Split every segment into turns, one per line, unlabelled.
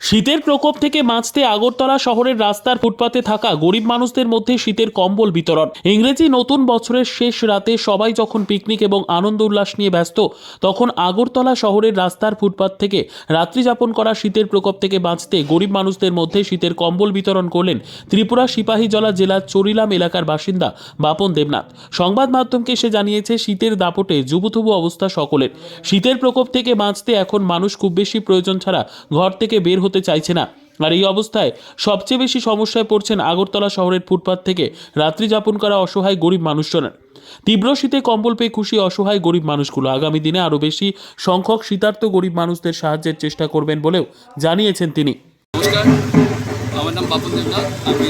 শীতের প্রকোপ থেকে বাঁচতে আগরতলা শহরের রাস্তার ফুটপাতে থাকা গরিব মানুষদের মধ্যে শীতের কম্বল বিতরণ। ইংরেজি নতুন বছরের শেষ রাতে সবাই যখন পিকনিক এবং আনন্দ উল্লাস নিয়ে ব্যস্ত, তখন আগরতলা শহরের রাস্তার ফুটপাত থেকে রাত্রি যাপন করা শীতের প্রকোপ থেকে বাঁচতে গরিব মানুষদের মধ্যে শীতের কম্বল বিতরণ করলেন ত্রিপুরা সিপাহীজলা জেলার চরিলাম এলাকার বাসিন্দা বাপন দেবনাথ। সংবাদ মাধ্যমকে সে জানিয়েছে, শীতের দাপটে জুবুথুবু অবস্থা সকলের। শীতের প্রকোপ থেকে বাঁচতে এখন মানুষ খুব বেশি প্রয়োজন ছাড়া ঘর থেকে বের হতে চাইছে না। আর এই অবস্থায় সবচেয়ে বেশি সমস্যায় পড়ছেন আগরতলা শহরের ফুটপাত থেকে রাত্রি যাপন করা অসহায় গরিব মানুষজনের। তীব্র শীতে কম্বল পেয়ে খুশি অসহায় গরিব মানুষগুলো। আগামী দিনে আরও বেশি সংখ্যক শীতার্ত গরিব মানুষদের সাহায্যের চেষ্টা করবেন বলেও জানিয়েছেন তিনি।
নমস্কার, আমার নাম বাপন দেবনাথ। আমি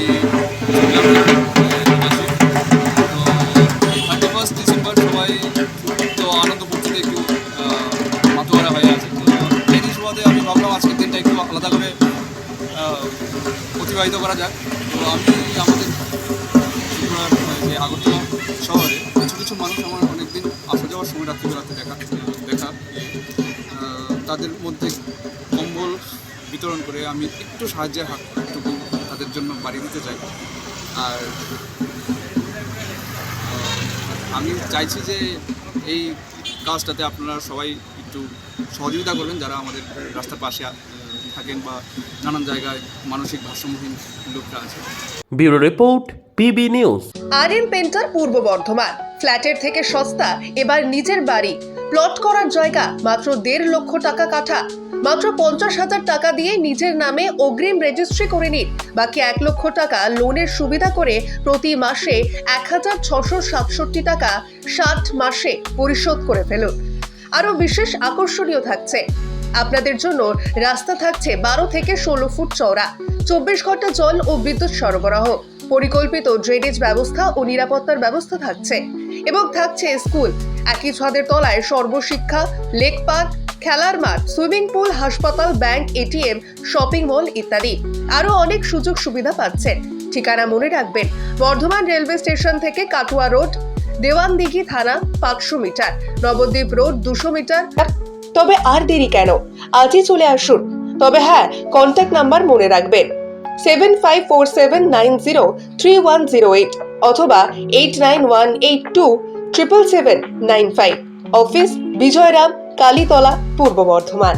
31 ডিসেম্বর সবাই তো আনন্দ ফুর্তিতে একটু মাতোয়ারা হয়ে আছে। তো এই সুবাদে আমি ভাবলাম আজকের দিনটা একটু আলাদা করে অতিবাহিত করা যাক। তো আমি আমাদের যে আগরতলা শহরে কিছু কিছু মানুষ আমার অনেকদিন আসা যাওয়ার সময় রাত্রিবেলাতে দেখা তাদের মধ্যে কম্বল বিতরণ করে আমি একটু সাহায্যের হাতটুকু তাদের জন্য বাড়িয়ে দিতে চাই। আর আমি চাইছি যে এই কাজটাতে আপনারা সবাই একটু সহযোগিতা করবেন, যারা আমাদের রাস্তার পাশে থাকেন বা নানান জায়গায় মানসিক ভারসাম্যহীন লোকরা আছে।
Bureau report, PB news.
R painter পূর্ব বর্ধমান। ফ্ল্যাটের থেকে সস্তা এবার নিজের বাড়ি। প্লট করার জায়গা মাত্র 1.5 লক্ষ টাকা কাঠা। মাত্র 50,000 টাকা দিয়ে নিজের নামে অগ্রিম রেজিস্ট্রি করে নিন। বাকি 1 লক্ষ টাকা লোনের সুবিধা করে প্রতি মাসে 1,667 টাকা 60 মাসে পরিশোধ করে ফেলুন। আরও বিশেষ আকর্ষণীয় থাকছে, আপনাদের জন্য রাস্তা থাকছে 12 থেকে 16 ফুট চওড়া, 24 ঘন্টা জল ও বিদ্যুৎ সরবরাহ, পরিকল্পিত ড্রেনেজ ব্যবস্থা ও নিরাপত্তার ব্যবস্থা থাকছে এবং থাকছে স্কুল। একই ছাদের তলায় সর্বশিক্ষা, লেক পার্ক, খেলার মাঠ, সুইমিং পুল, হাসপাতাল, ব্যাংক, এটিএম, শপিং মল ইত্যাদি আরো অনেক সুযোগ সুবিধা পাচ্ছেন। ঠিকানা মনে রাখবেন, বর্ধমান রেলওয়ে স্টেশন থেকে কাটুয়া রোড, দেওয়ানদিঘি থানা 500 মিটার, নবদ্বীপ রোড 200 মিটার। তবে আর দেরি কেন, আজই চলে আসুন। তবে হ্যাঁ, কন্ট্যাক্ট নাম্বার মনে রাখবেন 7547903108 অথবা 8918277795। অফিস বিজয়রাম, কালীতলা, পূর্ব বর্ধমান।